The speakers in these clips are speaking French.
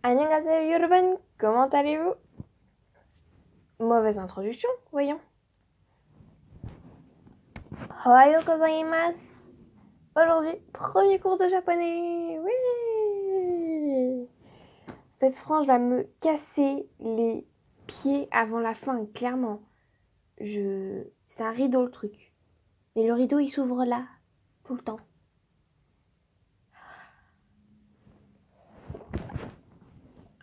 Annyeonghaseyo Yorobun, comment allez-vous? Mauvaise introduction, voyons. Ohayo gozaimasu. Aujourd'hui, premier cours de japonais. Oui. Cette frange va me casser les pieds avant la fin, clairement. C'est un rideau le truc. Mais le rideau il s'ouvre là, tout le temps.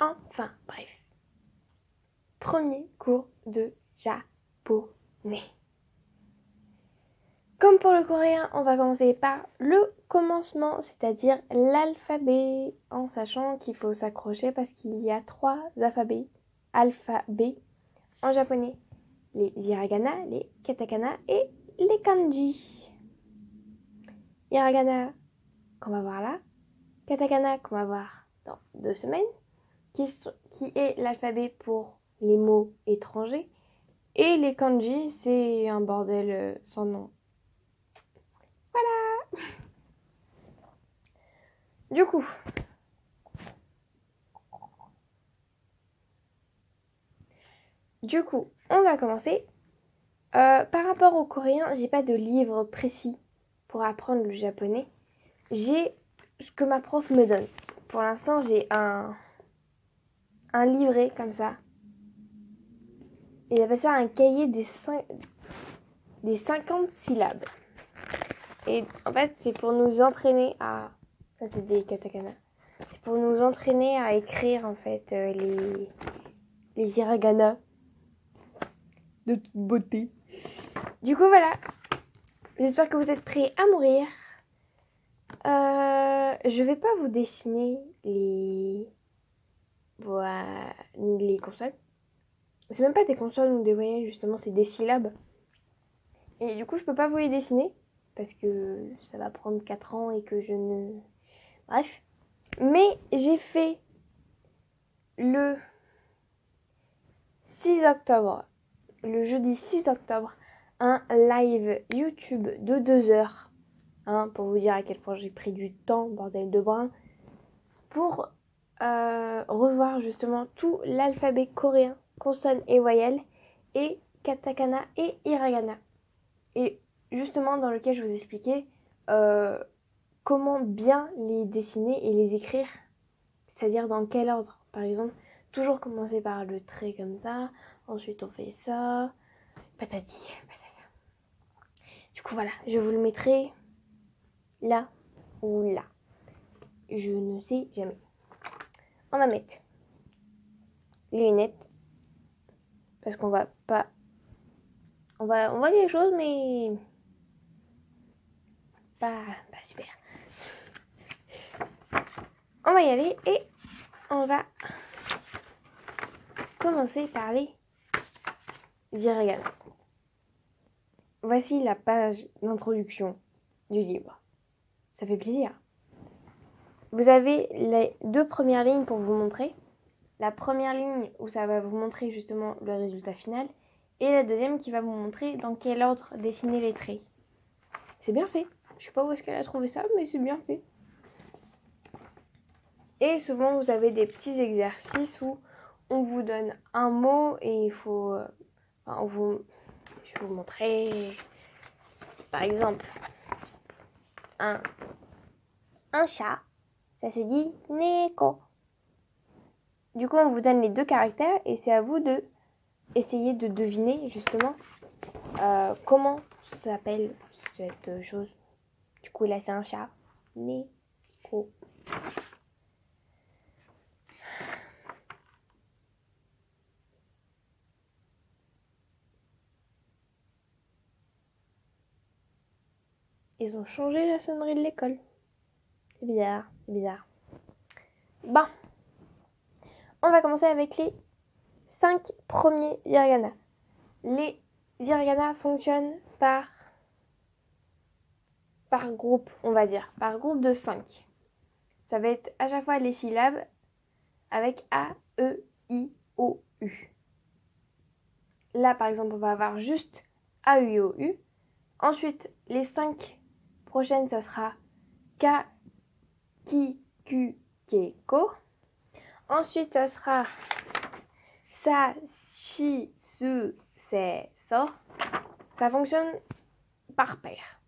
Enfin, bref. Premier cours de japonais. Comme pour le coréen, on va commencer par le commencement, c'est-à-dire l'alphabet, en sachant qu'il faut s'accrocher parce qu'il y a 3 alphabets en japonais. Les hiragana, les katakana et les kanji. Hiragana qu'on va voir là, katakana qu'on va voir dans 2 semaines, qui est l'alphabet pour les mots étrangers, et les kanji, c'est un bordel sans nom. Voilà. Du coup, on va commencer. Par rapport au coréen, j'ai pas de livre précis pour apprendre le japonais. J'ai ce que ma prof me donne. Pour l'instant, j'ai un livret comme ça. Et il appelle ça un cahier des 50 syllabes. Et en fait, c'est pour nous entraîner à... Ça, c'est des katakana. C'est pour nous entraîner à écrire, en fait, les hiragana de toute beauté. Du coup, voilà. J'espère que vous êtes prêts à mourir. Je vais pas vous dessiner les consonnes. C'est même pas des consonnes ou des voyelles, justement, c'est des syllabes. Et du coup, je peux pas vous les dessiner parce que ça va prendre 4 ans et que je ne... Bref. Mais j'ai fait le 6 octobre, le jeudi 6 octobre, un live YouTube de 2 heures. Pour vous dire à quel point j'ai pris du temps, bordel de brin, pour revoir justement tout l'alphabet coréen, consonnes et voyelles, et katakana et hiragana. Et justement dans lequel je vous expliquais comment bien les dessiner et les écrire, c'est-à-dire dans quel ordre. Par exemple, toujours commencer par le trait comme ça, ensuite on fait ça, patati, patata. Du coup voilà, je vous le mettrai là ou là. Je ne sais jamais. On va mettre les lunettes parce qu'on va pas... On voit des choses mais pas super. On va y aller et on va commencer par les hiragana. Voici la page d'introduction du livre. Ça fait plaisir. Vous avez les 2 premières lignes pour vous montrer. La première ligne où ça va vous montrer justement le résultat final. Et la deuxième qui va vous montrer dans quel ordre dessiner les traits. C'est bien fait. Je sais pas où est-ce qu'elle a trouvé ça, mais c'est bien fait. Et souvent, vous avez des petits exercices où on vous donne un mot et il faut... je vais vous montrer... Par exemple, un chat, ça se dit neko. Du coup, on vous donne les 2 caractères et c'est à vous de essayer de deviner justement comment s'appelle cette chose. Du coup, là, c'est un chat. Neko. Ils ont changé la sonnerie de l'école. C'est bizarre, c'est bizarre. Bon. On va commencer avec les 5 premiers hiragana. Les hiragana fonctionnent par groupe, on va dire. Par groupe de 5. Ça va être à chaque fois les syllabes avec A, E, I, O, U. Là, par exemple, on va avoir juste A, U, O, U. Ensuite, les 5 prochaines, ça sera Ka, Ki, Ku, Ke, Ko. Ensuite, ça sera sa, chi, su, c'est, so. Ça fonctionne par paire.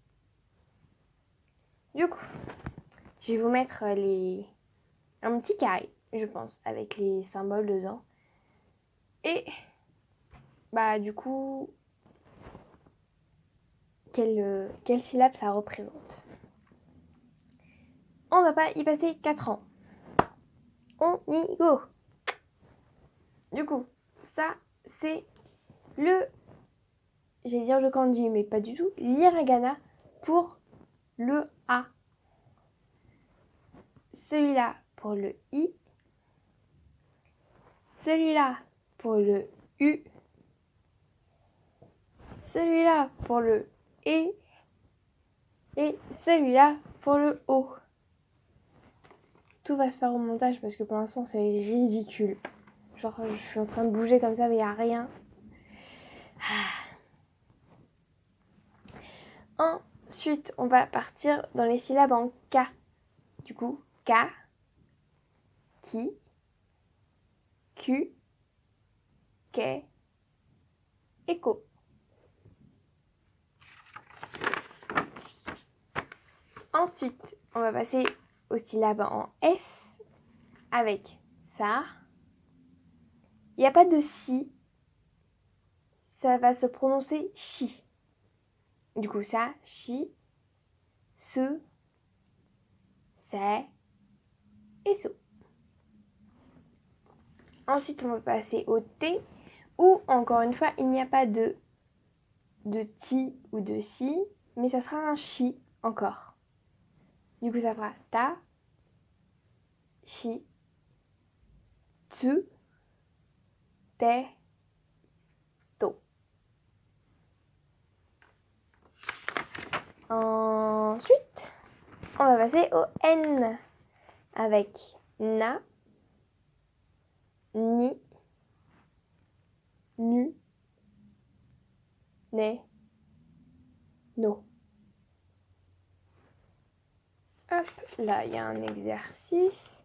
Du coup, je vais vous mettre un petit carré, je pense, avec les symboles dedans. Et du coup, quelle syllabe ça représente. On va pas y passer 4 ans. On y go. Du coup, ça, c'est j'allais dire le kanji, mais pas du tout, l'hiragana pour le A. Celui-là pour le I. Celui-là pour le U. Celui-là pour le E. Et celui-là pour le O. Tout va se faire au montage parce que pour l'instant c'est ridicule. Genre je suis en train de bouger comme ça mais il n'y a rien. Ensuite on va partir dans les syllabes en K. Du coup K, Ki, Ku, Ke, et Ko. Ensuite on va passer aux syllabes en S avec ça. Il n'y a pas de si. Ça va se prononcer chi. Du coup, ça, chi, su, c'est et so. Ensuite, on va passer au T, où, encore une fois, il n'y a pas de ti ou de si, mais ça sera un chi encore. Du coup, ça fera ta, chi, tsu, te, to. Ensuite, on va passer au N avec na, ni, nu, ne, no. Hop, là il y a un exercice.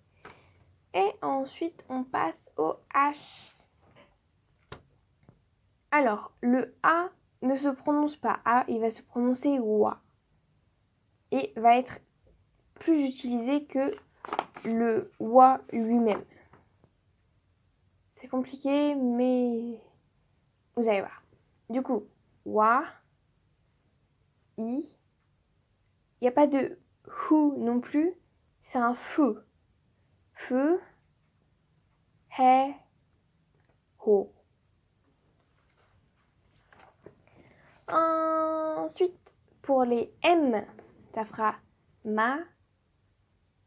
Et ensuite on passe au H. Alors, le A ne se prononce pas A, il va se prononcer wa. Et va être plus utilisé que le wa lui-même. C'est compliqué, mais vous allez voir. Du coup, wa, i, il n'y a pas de hu non plus, c'est un feu. Feu, he, ho. Ensuite, pour les M, ça fera ma,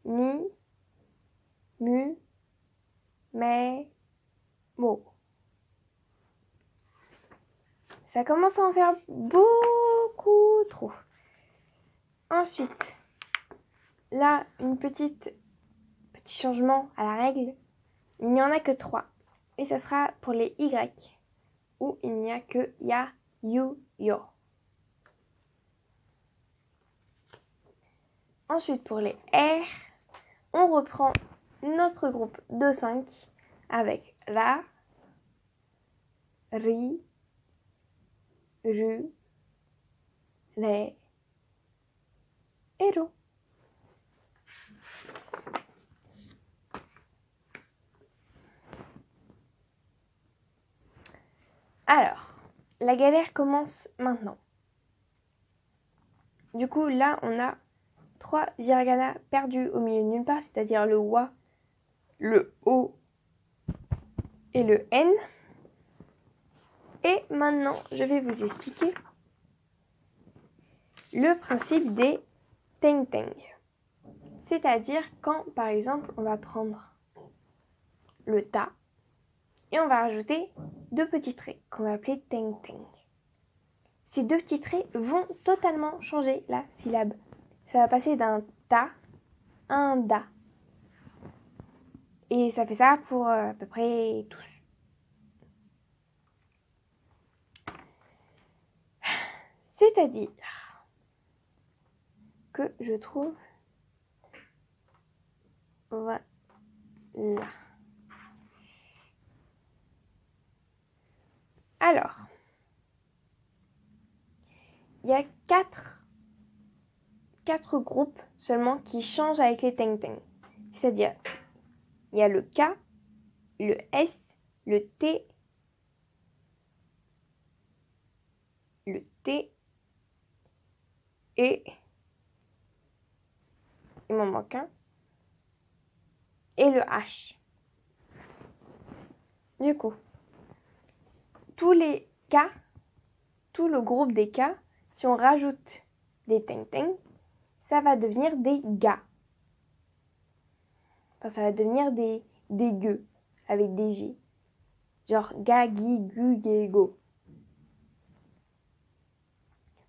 mi, mu, me, mo. Ça commence à en faire beaucoup trop. Ensuite, là, petit changement à la règle. Il n'y en a que 3. Et ça sera pour les Y, où il n'y a que ya, you, yo. Ensuite, pour les R, on reprend notre groupe de 5 avec ra, ri, ru, ré et ro. Alors, la galère commence maintenant. Du coup, là, on a 3 hiragana perdus au milieu de nulle part, c'est-à-dire le wa, le o et le n. Et maintenant, je vais vous expliquer le principe des teng-teng. C'est-à-dire quand, par exemple, on va prendre le ta et on va rajouter 2 petits traits qu'on va appeler teng-teng. Ces 2 petits traits vont totalement changer la syllabe. Ça va passer d'un ta à un da. Et ça fait ça pour à peu près tous. C'est-à-dire que je trouve... Voilà. Alors, il y a quatre groupes seulement qui changent avec les Teng Teng. C'est-à-dire, il y a le K, le S, le T, et il m'en manque un, et le H. Du coup, tous les K, tout le groupe des K, si on rajoute des Teng Teng, ça va devenir des Ga. Enfin, ça va devenir des Ge avec des G. Genre Ga, Gi, Gu, Ge, Go.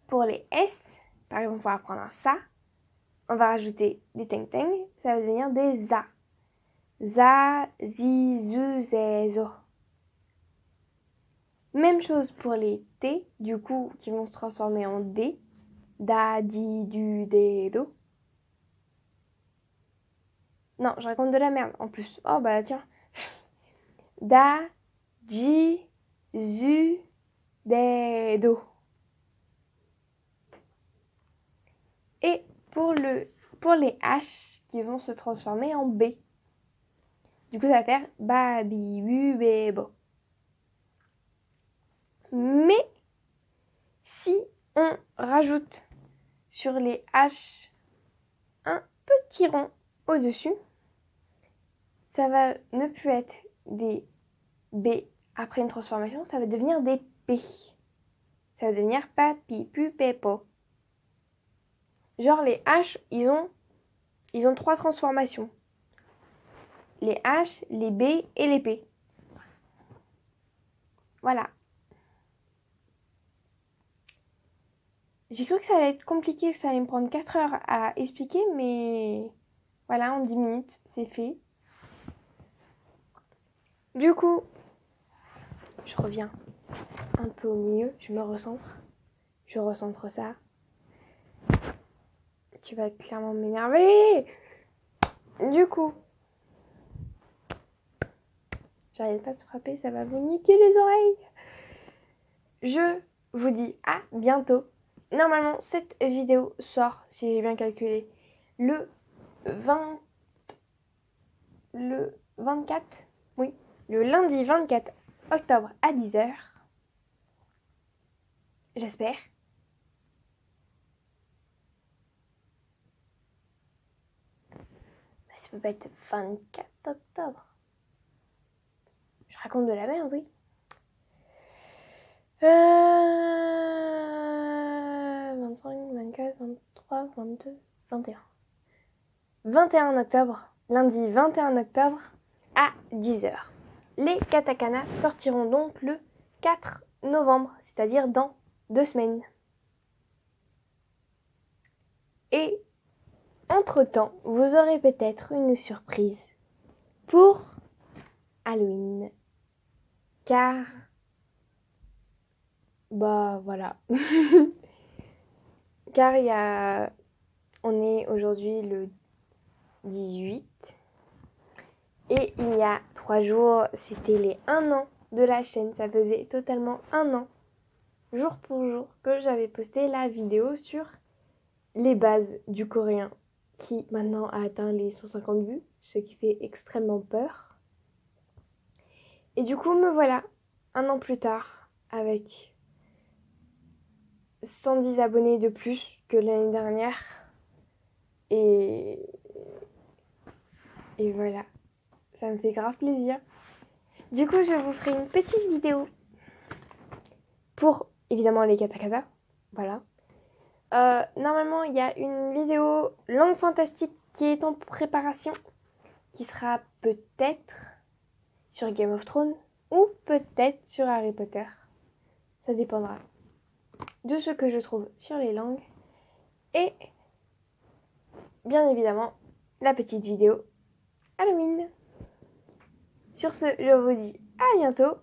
Pour les S, par exemple, on va prendre un Sa, on va rajouter des Teng Teng, ça va devenir des Za. Za, Zi, Zu, Ze, Zo. Même chose pour les T, du coup, qui vont se transformer en D. Da, Di, Du, De, Do. Non, je raconte de la merde en plus. Oh bah tiens. Da, Ji, Zu, De, Do. Et pour les H qui vont se transformer en B. Du coup, ça va faire Ba, Bi, Bu, Be, Bo. Mais si on rajoute sur les H un petit rond au-dessus, ça va ne plus être des B après une transformation, ça va devenir des P. Ça va devenir papi, pu, pe, po. Genre les H, ils ont 3 transformations. Les H, les B et les P. Voilà. J'ai cru que ça allait être compliqué, que ça allait me prendre 4 heures à expliquer, mais voilà, en 10 minutes, c'est fait. Du coup, je reviens un peu au milieu, je me recentre. Je recentre ça. Tu vas clairement m'énerver. Du coup, j'arrête pas de frapper, ça va vous niquer les oreilles. Je vous dis à bientôt. Normalement, cette vidéo sort, si j'ai bien calculé, le 24, oui, le lundi 24 octobre à 10h. J'espère. Ça peut pas être 24 octobre. Je raconte de la merde, oui. 25, 24, 23, 22, 21. 21 octobre, lundi 21 octobre à 10h. Les katakana sortiront donc le 4 novembre, c'est-à-dire dans 2 semaines. Et entre-temps, vous aurez peut-être une surprise pour Halloween. Car, bah voilà. Car on est aujourd'hui le 18. Et il y a 3 jours, c'était les 1 an de la chaîne. Ça faisait totalement 1 an, jour pour jour, que j'avais posté la vidéo sur les bases du coréen, qui maintenant a atteint les 150 vues, ce qui fait extrêmement peur. Et du coup, me voilà, 1 an plus tard, avec 110 abonnés de plus que l'année dernière. Et voilà, ça me fait grave plaisir. Du coup, je vous ferai une petite vidéo pour, évidemment, les katakana. Voilà. Normalement, il y a une vidéo langue fantastique qui est en préparation, qui sera peut-être sur Game of Thrones ou peut-être sur Harry Potter. Ça dépendra de ce que je trouve sur les langues. Et bien évidemment, la petite vidéo Halloween. Sur ce, je vous dis à bientôt.